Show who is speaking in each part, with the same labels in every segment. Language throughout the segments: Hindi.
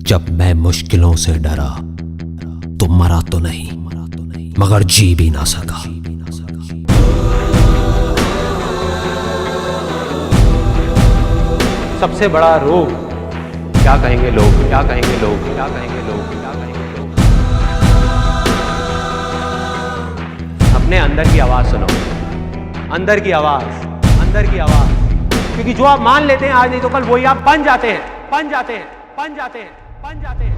Speaker 1: जब मैं मुश्किलों से डरा तो मरा तो नहीं मगर जी भी ना सका।
Speaker 2: सबसे बड़ा रोग क्या कहेंगे लोग, क्या कहेंगे लोग, क्या कहेंगे लोग, क्या कहेंगे लोग। अपने अंदर की आवाज सुनो, अंदर की आवाज, अंदर की आवाज। क्योंकि जो आप मान लेते हैं आज नहीं तो कल वही आप बन जाते हैं, बन जाते हैं, बन जाते हैं, बन जाते हैं।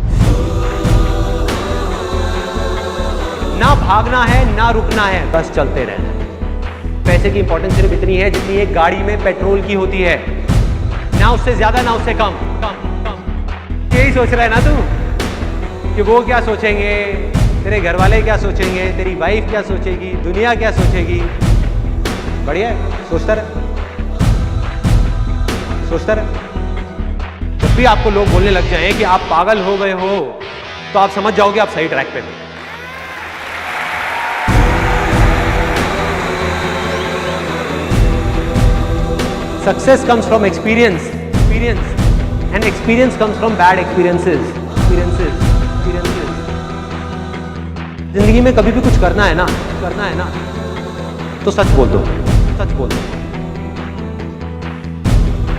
Speaker 2: ना भागना है ना रुकना है, बस चलते रहना है। पैसे की इंपॉर्टेंस सिर्फ इतनी है जितनी एक गाड़ी में पेट्रोल की होती है, ना उससे ज्यादा ना उससे कम। यही सोच रहा है ना तू कि वो क्या सोचेंगे, तेरे घर वाले क्या सोचेंगे, तेरी वाइफ क्या सोचेगी, दुनिया क्या सोचेगी। बढ़िया है, सोचता रहे, सोचता रहे। जब भी आपको लोग बोलने लग जाएं कि आप पागल हो गए हो तो आप समझ जाओगे आप सही ट्रैक पे हो। Success comes from experience, and experience comes from bad experiences. जिंदगी में कभी भी कुछ करना है ना, तो सच बोल दो, सच बोल दो।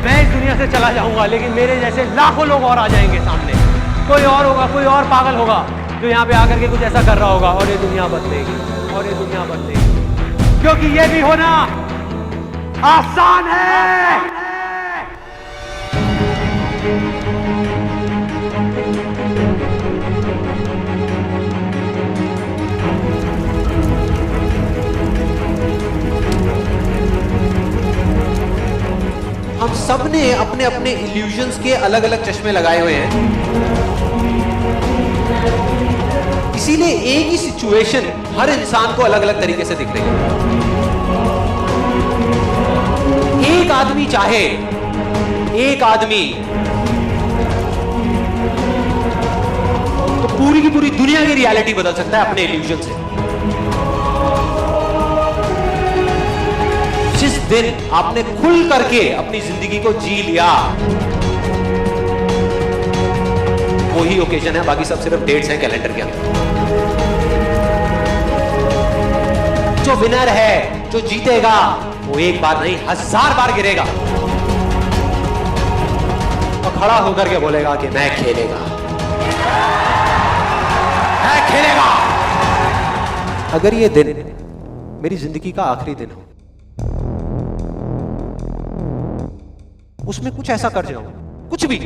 Speaker 2: मैं इस दुनिया से चला जाऊंगा लेकिन मेरे जैसे लाखों लोग और आ जाएंगे सामने। कोई और होगा, कोई और पागल होगा जो यहाँ पे आकर के कुछ ऐसा कर रहा होगा और ये दुनिया बदलेगी, और ये दुनिया बदलेगी। क्योंकि ये भी होना आसान है।
Speaker 3: हम सब ने अपने अपने इल्यूजन्स के अलग अलग चश्मे लगाए हुए हैं, इसीलिए एक ही सिचुएशन हर इंसान को अलग अलग तरीके से दिख रही है। एक आदमी चाहे, एक आदमी तो पूरी की पूरी दुनिया की रियलिटी बदल सकता है अपने इल्यूजन से। जिस दिन आपने खुल करके अपनी जिंदगी को जी लिया वही ओकेजन है, बाकी सब सिर्फ डेट्स हैं कैलेंडर के अंदर। जो विनर है, जो जीतेगा, वो एक बार नहीं 1000 बार गिरेगा और खड़ा होकर के बोलेगा कि मैं खेलेगा, मैं खेलेगा। अगर ये दिन मेरी जिंदगी का आखिरी दिन हो, उसमें कुछ ऐसा कर जाऊं, कुछ भी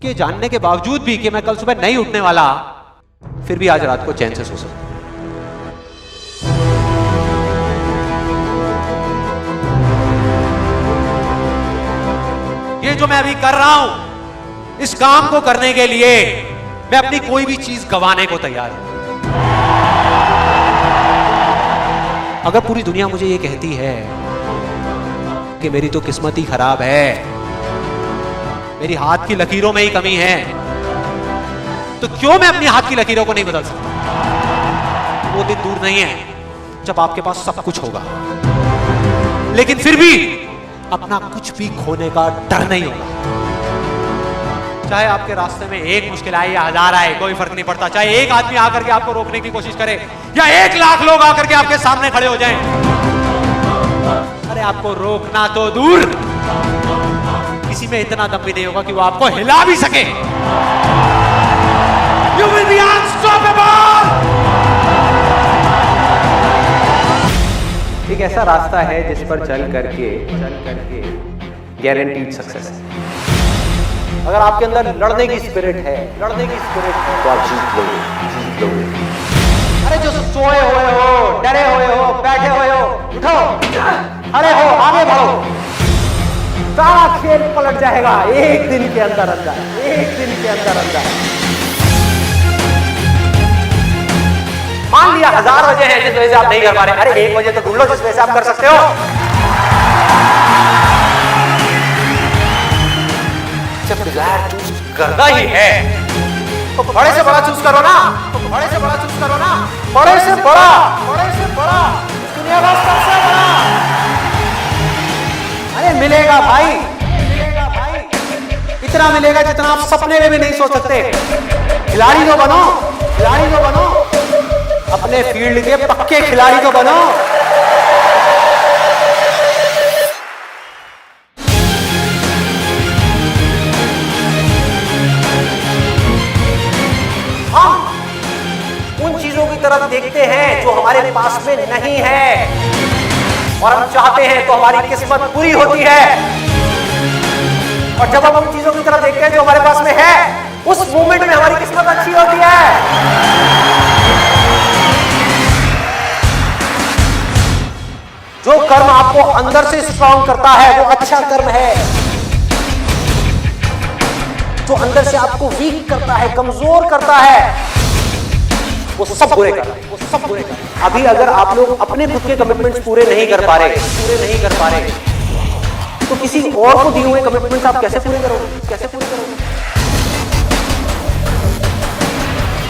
Speaker 3: कि जानने के बावजूद भी कि मैं कल सुबह नहीं उठने वाला, फिर भी आज रात को चैन से सो सकूं। ये जो मैं अभी कर रहा हूं, इस काम को करने के लिए मैं अपनी कोई भी चीज गंवाने को तैयार हूं। अगर पूरी दुनिया मुझे ये कहती है कि मेरी तो किस्मत ही खराब है, मेरी हाथ की लकीरों में ही कमी है, तो क्यों मैं अपनी हाथ की लकीरों को नहीं बदल सकता? वो दिन दूर नहीं है जब आपके पास सब कुछ होगा, लेकिन फिर भी अपना कुछ भी खोने का डर नहीं होगा। चाहे आपके रास्ते में एक मुश्किल आए या 1000 आए, कोई फर्क नहीं पड़ता। चाहे एक आदमी आकर के आपको रोकने की कोशिश करे या 1 लाख लोग आकर के आपके सामने खड़े हो जाएं, अरे आपको रोकना तो दूर, किसी में इतना दम भी नहीं होगा कि वो आपको हिला भी सके। You will be unstoppable!
Speaker 2: एक ऐसा रास्ता है जिस पर चल करके गारंटीड सक्सेस है। अगर आपके अंदर लड़ने की स्पिरिट है, तो आप जीत लोगे।
Speaker 3: अरे जो सोए हुए हो, डरे हुए हो, बैठे हुए हो, उठो, अरे हो, आगे बढ़ो।
Speaker 2: सारा खेल पलट जाएगा एक दिन के अंदर अंदर, एक दिन के अंदर अंदर। मान लिया 1000 वजह है जिस वजह से आप नहीं कर पा रहे, अरे 1 वजह तो ढूंढ लो जिस वजह से आप कर सकते हो।
Speaker 3: जब डिजायर चूज करना ही है तो बड़े से बड़ा चूज करो ना, बड़े से बड़ा चूज करो ना, बड़े से बड़ा, बड़े से बड़ा, दुनिया का सबसे बड़ा।
Speaker 2: मिलेगा भाई, मिलेगा भाई, इतना मिलेगा जितना आप सपने में भी नहीं सोच सकते। खिलाड़ी तो बनो, खिलाड़ी तो बनो, अपने फील्ड के पक्के खिलाड़ी तो बनो। हम उन चीजों की तरफ देखते हैं जो हमारे पास में नहीं है, और हम चाहते हैं तो हमारी किस्मत पूरी होती है। और जब हम उन चीजों की तरफ देखते हैं जो हमारे पास में है, उस मोमेंट में हमारी किस्मत अच्छी होती है। जो कर्म आपको अंदर से स्ट्रांग करता है वो अच्छा कर्म है। जो अंदर से आपको वीक करता है, कमजोर करता है, वो सब बुरे कर रहे हैं, वो सब बुरे कर रहे हैं। अभी अगर आप लोग अपने खुद के कमिटमेंट्स पूरे नहीं कर पा रहे, तो किसी और को दिए हुए कमिटमेंट्स आप कैसे पूरे करोगे, कैसे पूरे करोगे?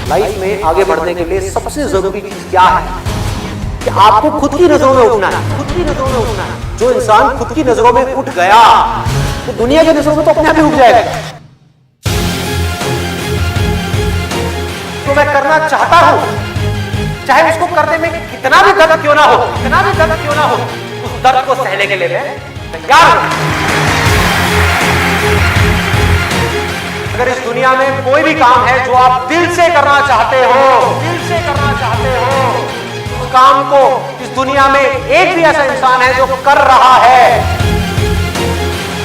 Speaker 2: लाइफ में आगे बढ़ने के लिए सबसे जरूरी चीज क्या है कि आपको खुद की नजरों में उठना है, खुद की नजरों में उठना है। जो इंसान खुद की नजरों में उठ गया तो दुनिया की नजरों में तो अपने आप ही उठ जाएगा। तो मैं करना चाहता हूं, चाहे उसको करने में कितना भी दर्द क्यों ना हो, कितना भी दर्द क्यों ना हो, उस दर्द को सहने के लिए मैं तैयार हूं। अगर इस दुनिया में कोई भी काम है जो आप दिल से करना चाहते हो, दिल से करना चाहते हो, उस काम को इस दुनिया में एक भी ऐसा इंसान है जो कर रहा है,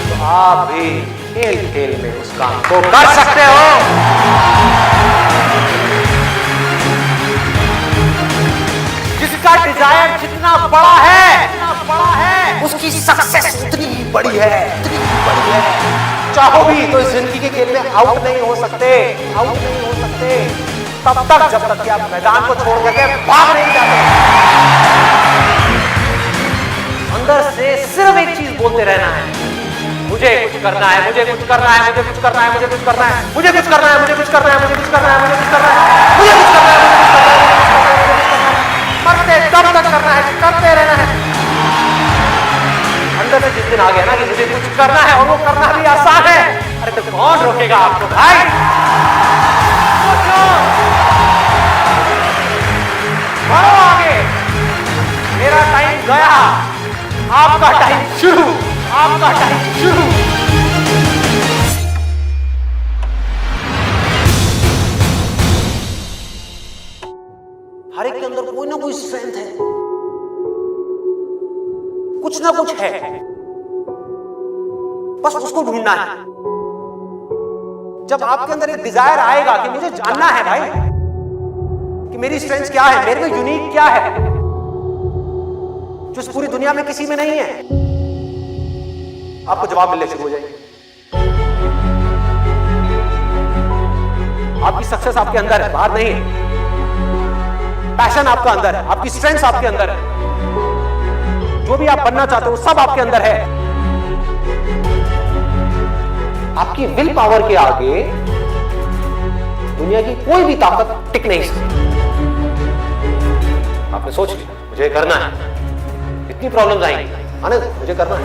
Speaker 2: तो आप भी खेल खेल में उस काम को कर सकते हो। जिसका डिजायर जितना बड़ा है, उसकी सक्सेस उतनी बड़ी है, उतनी बड़ी है। चाहो भी तो इस जिंदगी के खेल में आउट नहीं हो सकते, आउट नहीं हो सकते तब तक जब तक कि आप मैदान को छोड़ करके भाग नहीं जाते। अंदर से सिर्फ एक चीज बोलते रहना है, मुझे कुछ करना है, मुझे कुछ करना है, मुझे कुछ करना है, मुझे कुछ करना है, मुझे कुछ करना है, मुझे कुछ करना है, मुझे कुछ करना है, मुझे कुछ करना है, मुझे कुछ करना है, करते तब तक करना है, करते रहना है। अंदर से जिस दिन आ गया ना कि मुझे कुछ करना है और वो करना भी आसान है, अरे तो कौन रोकेगा आपको भाई? बढ़ो आगे, मेरा टाइम गया, आपका टाइम शुरू, आपका टाइम शुरू। हर एक के अंदर कोई ना कोई स्ट्रेंथ है, कुछ ना कुछ है, बस उसको ढूंढना है। जब आपके अंदर एक डिजायर आएगा कि मुझे जानना है भाई कि मेरी स्ट्रेंथ क्या है, मेरे में यूनिक क्या है जो इस पूरी दुनिया में किसी में नहीं है, आपको जवाब मिलने शुरू हो जाएंगे। आपकी सक्सेस आपके अंदर है, बाहर नहीं है। पैशन आपका अंदर है, आपकी स्ट्रेंथ आपके अंदर है, जो भी आप बनना चाहते हो सब आपके अंदर है। आपकी विल पावर के आगे दुनिया की कोई भी ताकत टिक नहीं सकती। आपने सोच लिया मुझे करना है, इतनी प्रॉब्लम्स आएंगी, आने दो, मुझे करना है।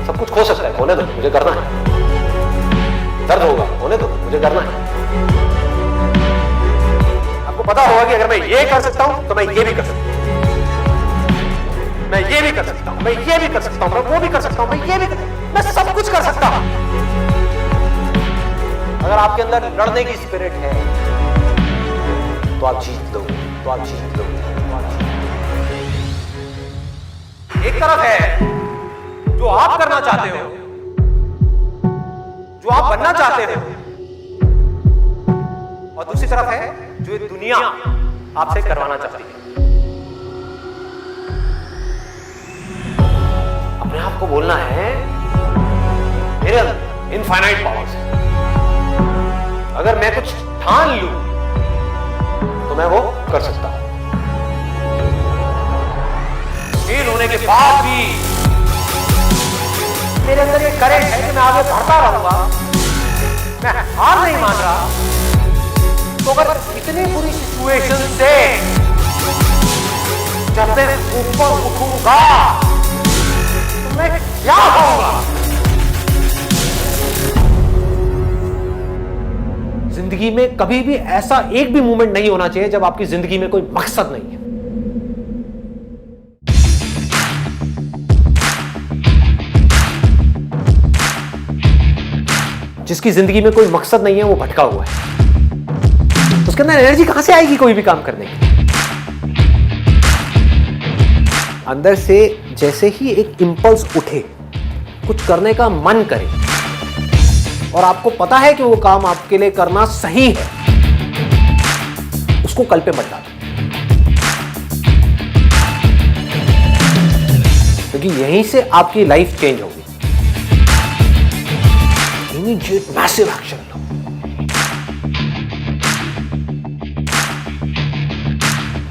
Speaker 2: सब कुछ खो सकता है, होने दो, मुझे करना है। दर्द होगा, होने दो, मुझे करना है। आपको पता होगा कि अगर मैं ये कर सकता हूं तो मैं ये भी कर सकता हूं, मैं ये भी कर सकता हूं, मैं ये भी कर सकता हूं, मैं वो भी कर सकता हूं, मैं ये भी मैं सब कुछ कर सकता हूं। अगर आपके अंदर लड़ने की स्पिरिट है तो आप जीत लोगे, तो आप जीत लोगे। एक तरफ है जो आप करना चाहते हो, जो आप बनना चाहते हो, और दूसरी तरफ है जो ये दुनिया आपसे करवाना चाहती है। अपने आप को बोलना है मेरे अंदर इनफाइनाइट पावर्स है, अगर मैं कुछ ठान लूं तो मैं वो कर सकता हूं। फेल होने के बाद भी मेरे अंदर ये करेंट है कि मैं आगे बढ़ता रहूंगा, मैं हार नहीं मान रहा। तो अगर इतनी बुरी सिचुएशन से जब मैं ऊपर उठूंगा तो में क्या होगा। जिंदगी में कभी भी ऐसा एक भी मोमेंट नहीं होना चाहिए जब आपकी जिंदगी में कोई मकसद नहीं है। जिसकी जिंदगी में कोई मकसद नहीं है वो भटका हुआ है। उसके अंदर एनर्जी कहां से आएगी कोई भी काम करने की। अंदर से जैसे ही एक इंपल्स उठे, कुछ करने का मन करे और आपको पता है कि वो काम आपके लिए करना सही है, उसको कल पे मत डालो, क्योंकि यहीं से आपकी लाइफ चेंज होगी। इमीडिएट मैसिव एक्शन लो।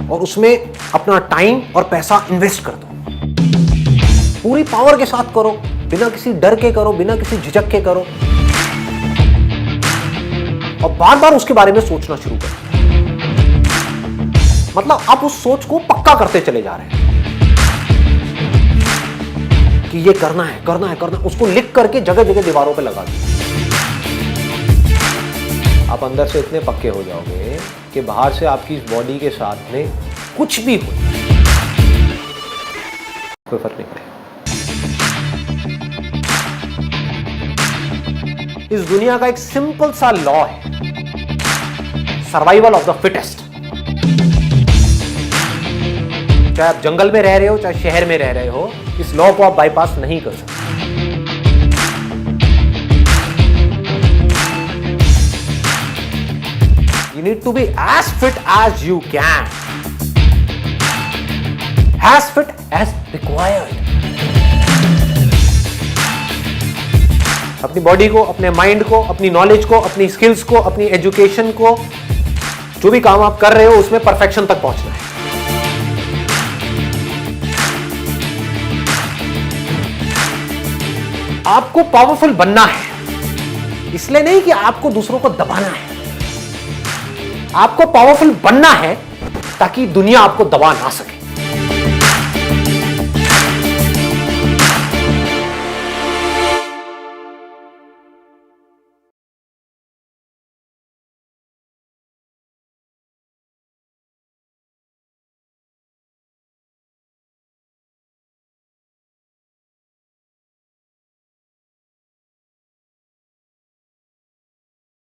Speaker 2: और उसमें अपना टाइम और पैसा इन्वेस्ट कर दो। पूरी पावर के साथ करो, बिना किसी डर के करो, बिना किसी झिझक के करो, और बार बार उसके बारे में सोचना शुरू करो। मतलब आप उस सोच को पक्का करते चले जा रहे हैं कि ये करना है, करना है, करना है। उसको लिख करके जगह जगह दीवारों पे लगा दो। आप अंदर से इतने पक्के हो जाओगे कि बाहर से आपकी इस बॉडी के साथ में कुछ भी हो, कोई फर्क नहीं पड़ेगा। इस दुनिया का एक सिंपल सा लॉ है, सर्वाइवल ऑफ द फिटेस्ट। चाहे आप जंगल में रह रहे हो, चाहे शहर में रह रहे हो, इस लॉ को आप बाईपास नहीं कर सकते। You need to be as fit as you can, as fit as required. अपनी बॉडी को, अपने माइंड को, अपनी नॉलेज को, अपनी स्किल्स को, अपनी एजुकेशन को, जो भी काम आप कर रहे हो उसमें परफेक्शन तक पहुंचना है। आपको पावरफुल बनना है, इसलिए नहीं कि आपको दूसरों को दबाना है। आपको पावरफुल बनना है ताकि दुनिया आपको दबा ना सके।